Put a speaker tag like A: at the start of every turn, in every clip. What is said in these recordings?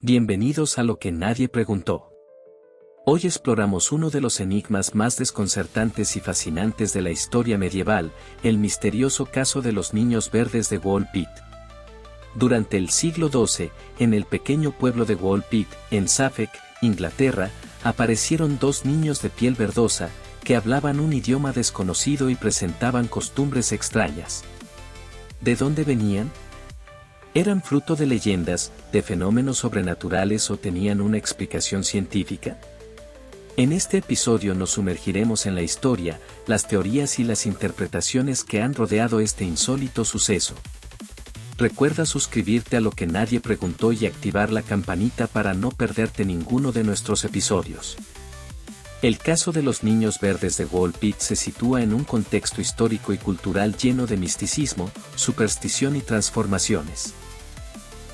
A: Bienvenidos a Lo que nadie preguntó. Hoy exploramos uno de los enigmas más desconcertantes y fascinantes de la historia medieval, el misterioso caso de los niños verdes de Woolpit. Durante el siglo XII, en el pequeño pueblo de Woolpit, en Suffolk, Inglaterra, aparecieron dos niños de piel verdosa, que hablaban un idioma desconocido y presentaban costumbres extrañas. ¿De dónde venían? ¿Eran fruto de leyendas, de fenómenos sobrenaturales o tenían una explicación científica? En este episodio nos sumergiremos en la historia, las teorías y las interpretaciones que han rodeado este insólito suceso. Recuerda suscribirte a Lo que nadie preguntó y activar la campanita para no perderte ninguno de nuestros episodios. El caso de los niños verdes de Woolpit se sitúa en un contexto histórico y cultural lleno de misticismo, superstición y transformaciones.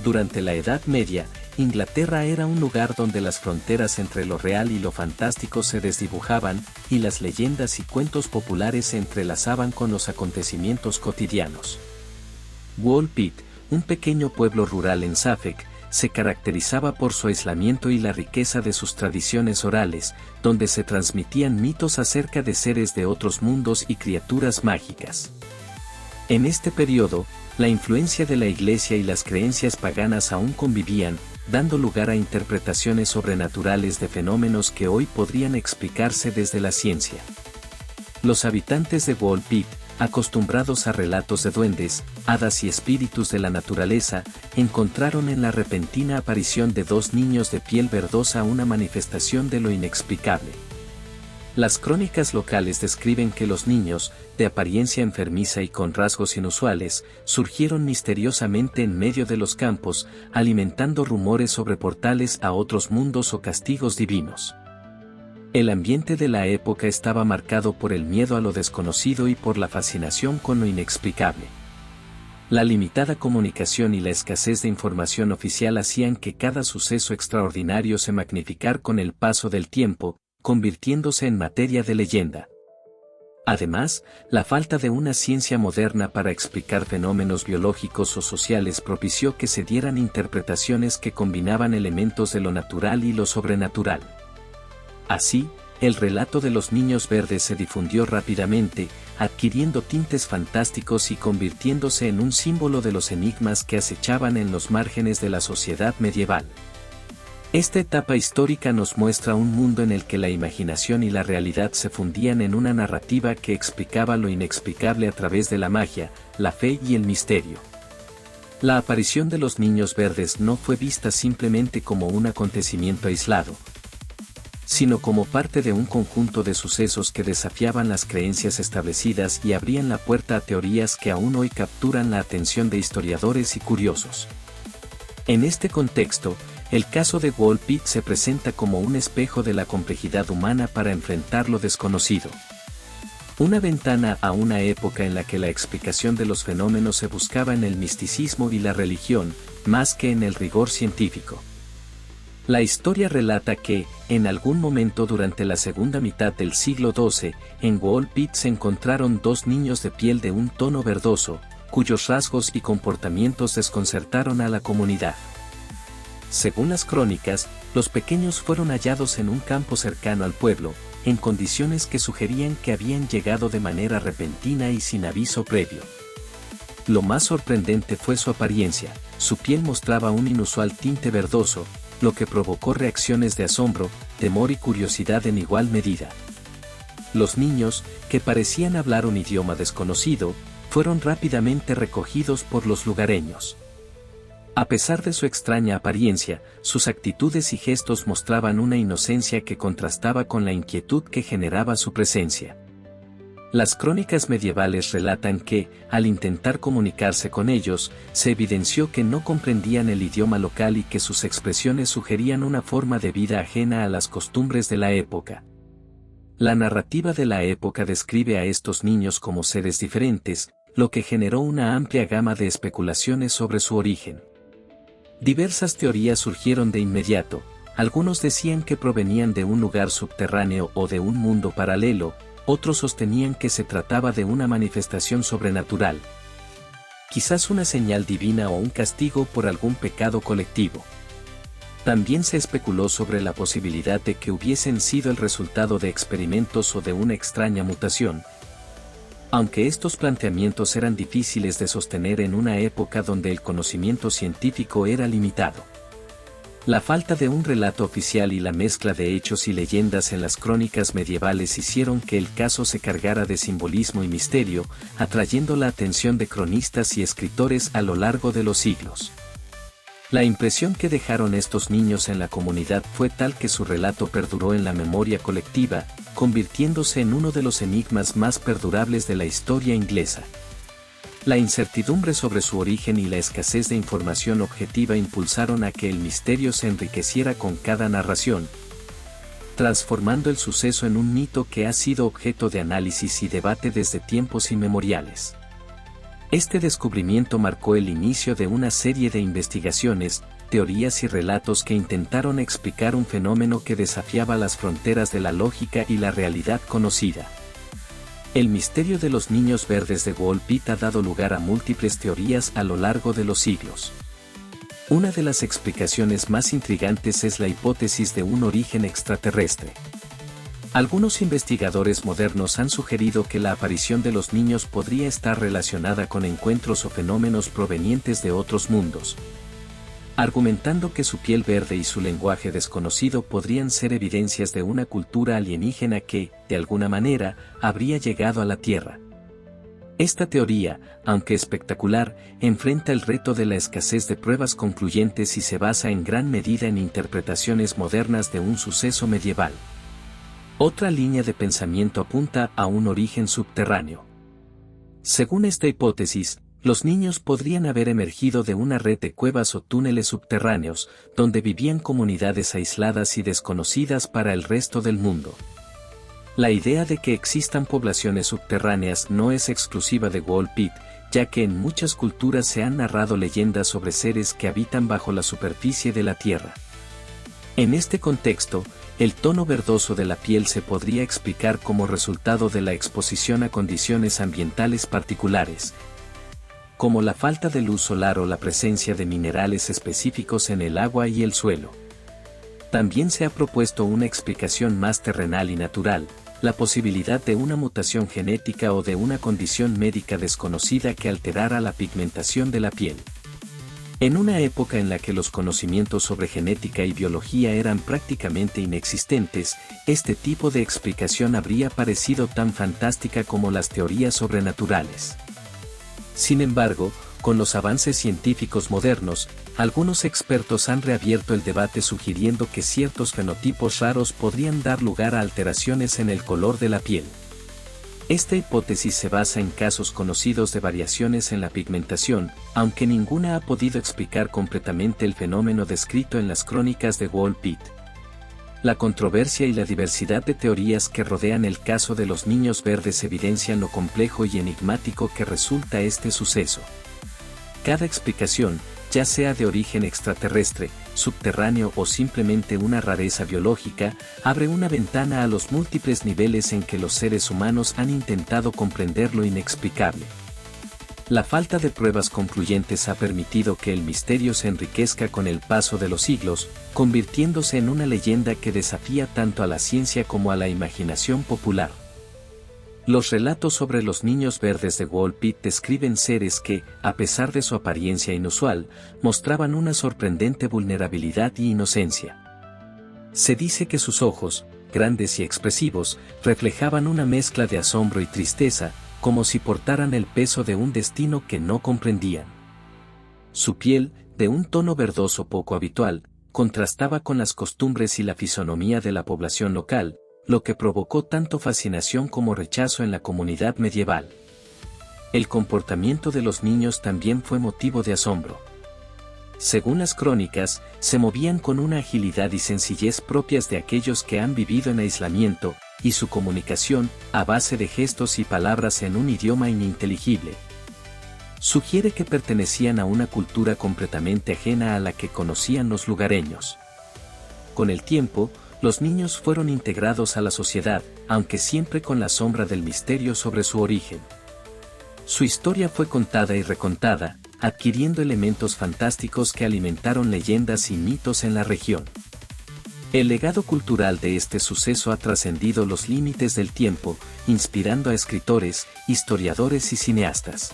A: Durante la Edad Media, Inglaterra era un lugar donde las fronteras entre lo real y lo fantástico se desdibujaban, y las leyendas y cuentos populares se entrelazaban con los acontecimientos cotidianos. Woolpit, un pequeño pueblo rural en Suffolk, se caracterizaba por su aislamiento y la riqueza de sus tradiciones orales, donde se transmitían mitos acerca de seres de otros mundos y criaturas mágicas. En este periodo, la influencia de la Iglesia y las creencias paganas aún convivían, dando lugar a interpretaciones sobrenaturales de fenómenos que hoy podrían explicarse desde la ciencia. Los habitantes de Woolpit, acostumbrados a relatos de duendes, hadas y espíritus de la naturaleza, encontraron en la repentina aparición de dos niños de piel verdosa una manifestación de lo inexplicable. Las crónicas locales describen que los niños, de apariencia enfermiza y con rasgos inusuales, surgieron misteriosamente en medio de los campos, alimentando rumores sobre portales a otros mundos o castigos divinos. El ambiente de la época estaba marcado por el miedo a lo desconocido y por la fascinación con lo inexplicable. La limitada comunicación y la escasez de información oficial hacían que cada suceso extraordinario se magnificara con el paso del tiempo, convirtiéndose en materia de leyenda. Además, la falta de una ciencia moderna para explicar fenómenos biológicos o sociales propició que se dieran interpretaciones que combinaban elementos de lo natural y lo sobrenatural. Así, el relato de los niños verdes se difundió rápidamente, adquiriendo tintes fantásticos y convirtiéndose en un símbolo de los enigmas que acechaban en los márgenes de la sociedad medieval. Esta etapa histórica nos muestra un mundo en el que la imaginación y la realidad se fundían en una narrativa que explicaba lo inexplicable a través de la magia, la fe y el misterio. La aparición de los niños verdes no fue vista simplemente como un acontecimiento aislado, sino como parte de un conjunto de sucesos que desafiaban las creencias establecidas y abrían la puerta a teorías que aún hoy capturan la atención de historiadores y curiosos. En este contexto, el caso de Woolpit se presenta como un espejo de la complejidad humana para enfrentar lo desconocido. Una ventana a una época en la que la explicación de los fenómenos se buscaba en el misticismo y la religión, más que en el rigor científico. La historia relata que, en algún momento durante la segunda mitad del siglo XII, en Woolpit se encontraron dos niños de piel de un tono verdoso, cuyos rasgos y comportamientos desconcertaron a la comunidad. Según las crónicas, los pequeños fueron hallados en un campo cercano al pueblo, en condiciones que sugerían que habían llegado de manera repentina y sin aviso previo. Lo más sorprendente fue su apariencia, su piel mostraba un inusual tinte verdoso, lo que provocó reacciones de asombro, temor y curiosidad en igual medida. Los niños, que parecían hablar un idioma desconocido, fueron rápidamente recogidos por los lugareños. A pesar de su extraña apariencia, sus actitudes y gestos mostraban una inocencia que contrastaba con la inquietud que generaba su presencia. Las crónicas medievales relatan que, al intentar comunicarse con ellos, se evidenció que no comprendían el idioma local y que sus expresiones sugerían una forma de vida ajena a las costumbres de la época. La narrativa de la época describe a estos niños como seres diferentes, lo que generó una amplia gama de especulaciones sobre su origen. Diversas teorías surgieron de inmediato, algunos decían que provenían de un lugar subterráneo o de un mundo paralelo, otros sostenían que se trataba de una manifestación sobrenatural. Quizás una señal divina o un castigo por algún pecado colectivo. También se especuló sobre la posibilidad de que hubiesen sido el resultado de experimentos o de una extraña mutación, aunque estos planteamientos eran difíciles de sostener en una época donde el conocimiento científico era limitado. La falta de un relato oficial y la mezcla de hechos y leyendas en las crónicas medievales hicieron que el caso se cargara de simbolismo y misterio, atrayendo la atención de cronistas y escritores a lo largo de los siglos. La impresión que dejaron estos niños en la comunidad fue tal que su relato perduró en la memoria colectiva, convirtiéndose en uno de los enigmas más perdurables de la historia inglesa. La incertidumbre sobre su origen y la escasez de información objetiva impulsaron a que el misterio se enriqueciera con cada narración, transformando el suceso en un mito que ha sido objeto de análisis y debate desde tiempos inmemoriales. Este descubrimiento marcó el inicio de una serie de investigaciones, teorías y relatos que intentaron explicar un fenómeno que desafiaba las fronteras de la lógica y la realidad conocida. El misterio de los niños verdes de Wall Pit ha dado lugar a múltiples teorías a lo largo de los siglos. Una de las explicaciones más intrigantes es la hipótesis de un origen extraterrestre. Algunos investigadores modernos han sugerido que la aparición de los niños podría estar relacionada con encuentros o fenómenos provenientes de otros mundos, argumentando que su piel verde y su lenguaje desconocido podrían ser evidencias de una cultura alienígena que, de alguna manera, habría llegado a la Tierra. Esta teoría, aunque espectacular, enfrenta el reto de la escasez de pruebas concluyentes y se basa en gran medida en interpretaciones modernas de un suceso medieval. Otra línea de pensamiento apunta a un origen subterráneo. Según esta hipótesis, los niños podrían haber emergido de una red de cuevas o túneles subterráneos, donde vivían comunidades aisladas y desconocidas para el resto del mundo. La idea de que existan poblaciones subterráneas no es exclusiva de Wall Pit, ya que en muchas culturas se han narrado leyendas sobre seres que habitan bajo la superficie de la Tierra. En este contexto, el tono verdoso de la piel se podría explicar como resultado de la exposición a condiciones ambientales particulares, como la falta de luz solar o la presencia de minerales específicos en el agua y el suelo. También se ha propuesto una explicación más terrenal y natural, la posibilidad de una mutación genética o de una condición médica desconocida que alterara la pigmentación de la piel. En una época en la que los conocimientos sobre genética y biología eran prácticamente inexistentes, este tipo de explicación habría parecido tan fantástica como las teorías sobrenaturales. Sin embargo, con los avances científicos modernos, algunos expertos han reabierto el debate sugiriendo que ciertos fenotipos raros podrían dar lugar a alteraciones en el color de la piel. Esta hipótesis se basa en casos conocidos de variaciones en la pigmentación, aunque ninguna ha podido explicar completamente el fenómeno descrito en las crónicas de Wall Pit. La controversia y la diversidad de teorías que rodean el caso de los niños verdes evidencian lo complejo y enigmático que resulta este suceso. Cada explicación, ya sea de origen extraterrestre, subterráneo o simplemente una rareza biológica, abre una ventana a los múltiples niveles en que los seres humanos han intentado comprender lo inexplicable. La falta de pruebas concluyentes ha permitido que el misterio se enriquezca con el paso de los siglos, convirtiéndose en una leyenda que desafía tanto a la ciencia como a la imaginación popular. Los relatos sobre los niños verdes de Wall Pit describen seres que, a pesar de su apariencia inusual, mostraban una sorprendente vulnerabilidad y inocencia. Se dice que sus ojos, grandes y expresivos, reflejaban una mezcla de asombro y tristeza, como si portaran el peso de un destino que no comprendían. Su piel, de un tono verdoso poco habitual, contrastaba con las costumbres y la fisonomía de la población local, lo que provocó tanto fascinación como rechazo en la comunidad medieval. El comportamiento de los niños también fue motivo de asombro. Según las crónicas, se movían con una agilidad y sencillez propias de aquellos que han vivido en aislamiento, y su comunicación, a base de gestos y palabras en un idioma ininteligible, sugiere que pertenecían a una cultura completamente ajena a la que conocían los lugareños. Con el tiempo, los niños fueron integrados a la sociedad, aunque siempre con la sombra del misterio sobre su origen. Su historia fue contada y recontada, adquiriendo elementos fantásticos que alimentaron leyendas y mitos en la región. El legado cultural de este suceso ha trascendido los límites del tiempo, inspirando a escritores, historiadores y cineastas.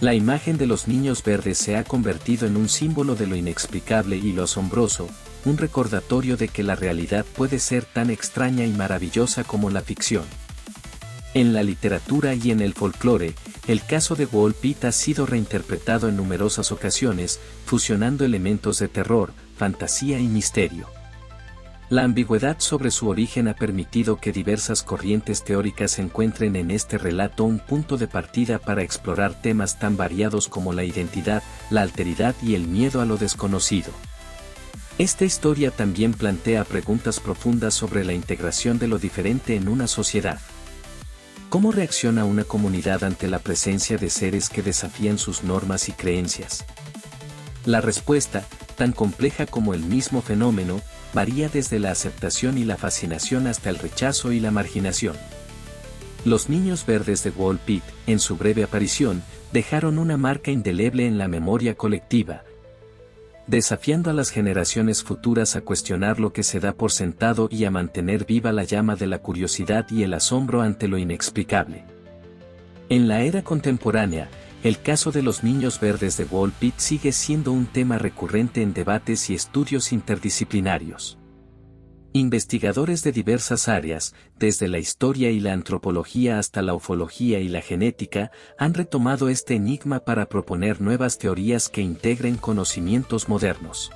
A: La imagen de los niños verdes se ha convertido en un símbolo de lo inexplicable y lo asombroso, un recordatorio de que la realidad puede ser tan extraña y maravillosa como la ficción. En la literatura y en el folclore, el caso de Wall Pitt ha sido reinterpretado en numerosas ocasiones, fusionando elementos de terror, fantasía y misterio. La ambigüedad sobre su origen ha permitido que diversas corrientes teóricas encuentren en este relato un punto de partida para explorar temas tan variados como la identidad, la alteridad y el miedo a lo desconocido. Esta historia también plantea preguntas profundas sobre la integración de lo diferente en una sociedad. ¿Cómo reacciona una comunidad ante la presencia de seres que desafían sus normas y creencias? La respuesta, tan compleja como el mismo fenómeno, varía desde la aceptación y la fascinación hasta el rechazo y la marginación. Los niños verdes de Wall Pitt, en su breve aparición, dejaron una marca indeleble en la memoria colectiva, desafiando a las generaciones futuras a cuestionar lo que se da por sentado y a mantener viva la llama de la curiosidad y el asombro ante lo inexplicable. En la era contemporánea, el caso de los niños verdes de Wall Pitt sigue siendo un tema recurrente en debates y estudios interdisciplinarios. Investigadores de diversas áreas, desde la historia y la antropología hasta la ufología y la genética, han retomado este enigma para proponer nuevas teorías que integren conocimientos modernos.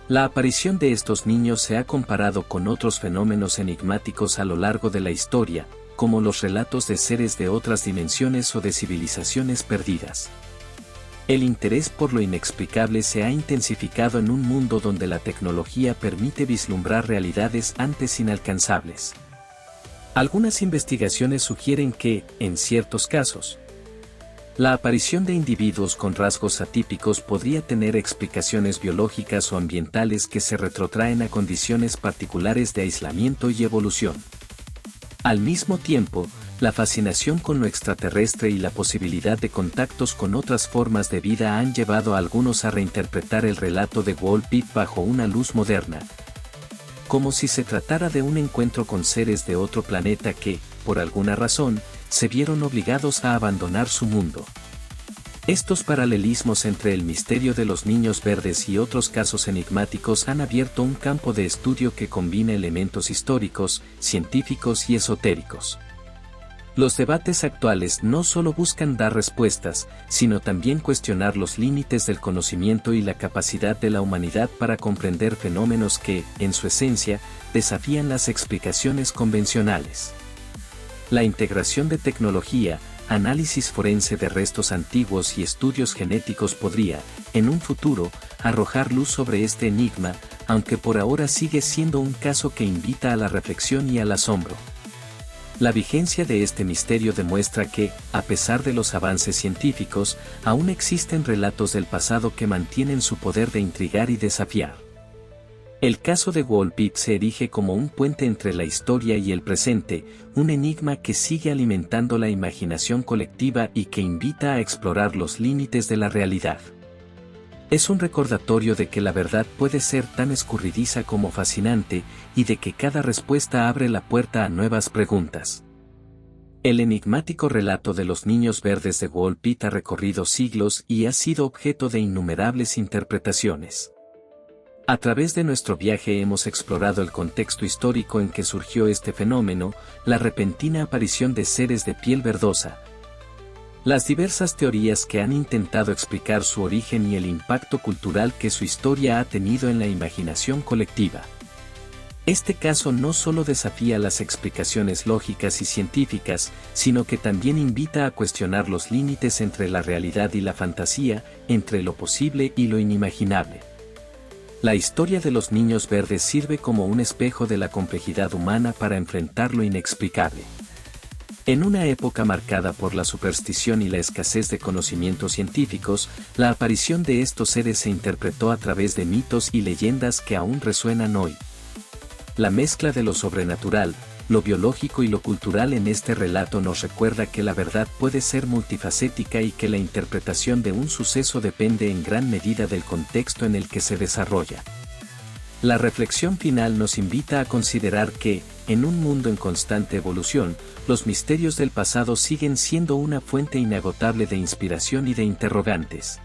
A: La aparición de estos niños se ha comparado con otros fenómenos enigmáticos a lo largo de la historia, como los relatos de seres de otras dimensiones o de civilizaciones perdidas. El interés por lo inexplicable se ha intensificado en un mundo donde la tecnología permite vislumbrar realidades antes inalcanzables. Algunas investigaciones sugieren que, en ciertos casos, la aparición de individuos con rasgos atípicos podría tener explicaciones biológicas o ambientales que se retrotraen a condiciones particulares de aislamiento y evolución. Al mismo tiempo, la fascinación con lo extraterrestre y la posibilidad de contactos con otras formas de vida han llevado a algunos a reinterpretar el relato de Wall Pitt bajo una luz moderna, como si se tratara de un encuentro con seres de otro planeta que, por alguna razón, se vieron obligados a abandonar su mundo. Estos paralelismos entre el misterio de los niños verdes y otros casos enigmáticos han abierto un campo de estudio que combina elementos históricos, científicos y esotéricos. Los debates actuales no solo buscan dar respuestas, sino también cuestionar los límites del conocimiento y la capacidad de la humanidad para comprender fenómenos que, en su esencia, desafían las explicaciones convencionales. La integración de tecnología, análisis forense de restos antiguos y estudios genéticos podría, en un futuro, arrojar luz sobre este enigma, aunque por ahora sigue siendo un caso que invita a la reflexión y al asombro. La vigencia de este misterio demuestra que, a pesar de los avances científicos, aún existen relatos del pasado que mantienen su poder de intrigar y desafiar. El caso de Wall Pitt se erige como un puente entre la historia y el presente, un enigma que sigue alimentando la imaginación colectiva y que invita a explorar los límites de la realidad. Es un recordatorio de que la verdad puede ser tan escurridiza como fascinante, y de que cada respuesta abre la puerta a nuevas preguntas. El enigmático relato de los niños verdes de Wall Pitt ha recorrido siglos y ha sido objeto de innumerables interpretaciones. A través de nuestro viaje hemos explorado el contexto histórico en que surgió este fenómeno, la repentina aparición de seres de piel verdosa, las diversas teorías que han intentado explicar su origen y el impacto cultural que su historia ha tenido en la imaginación colectiva. Este caso no solo desafía las explicaciones lógicas y científicas, sino que también invita a cuestionar los límites entre la realidad y la fantasía, entre lo posible y lo inimaginable. La historia de los niños verdes sirve como un espejo de la complejidad humana para enfrentar lo inexplicable. En una época marcada por la superstición y la escasez de conocimientos científicos, la aparición de estos seres se interpretó a través de mitos y leyendas que aún resuenan hoy. La mezcla de lo sobrenatural, lo biológico y lo cultural en este relato nos recuerda que la verdad puede ser multifacética y que la interpretación de un suceso depende en gran medida del contexto en el que se desarrolla. La reflexión final nos invita a considerar que, en un mundo en constante evolución, los misterios del pasado siguen siendo una fuente inagotable de inspiración y de interrogantes.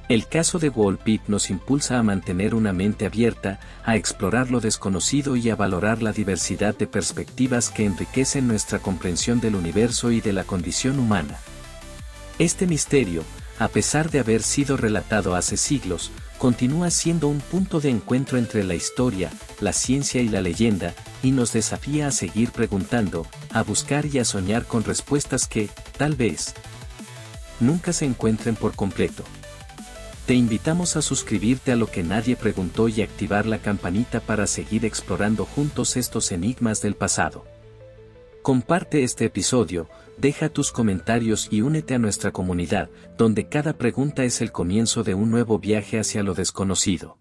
A: El caso de Wall Pitt nos impulsa a mantener una mente abierta, a explorar lo desconocido y a valorar la diversidad de perspectivas que enriquecen nuestra comprensión del universo y de la condición humana. Este misterio, a pesar de haber sido relatado hace siglos, continúa siendo un punto de encuentro entre la historia, la ciencia y la leyenda, y nos desafía a seguir preguntando, a buscar y a soñar con respuestas que, tal vez, nunca se encuentren por completo. Te invitamos a suscribirte a Lo que nadie preguntó y activar la campanita para seguir explorando juntos estos enigmas del pasado. Comparte este episodio, deja tus comentarios y únete a nuestra comunidad, donde cada pregunta es el comienzo de un nuevo viaje hacia lo desconocido.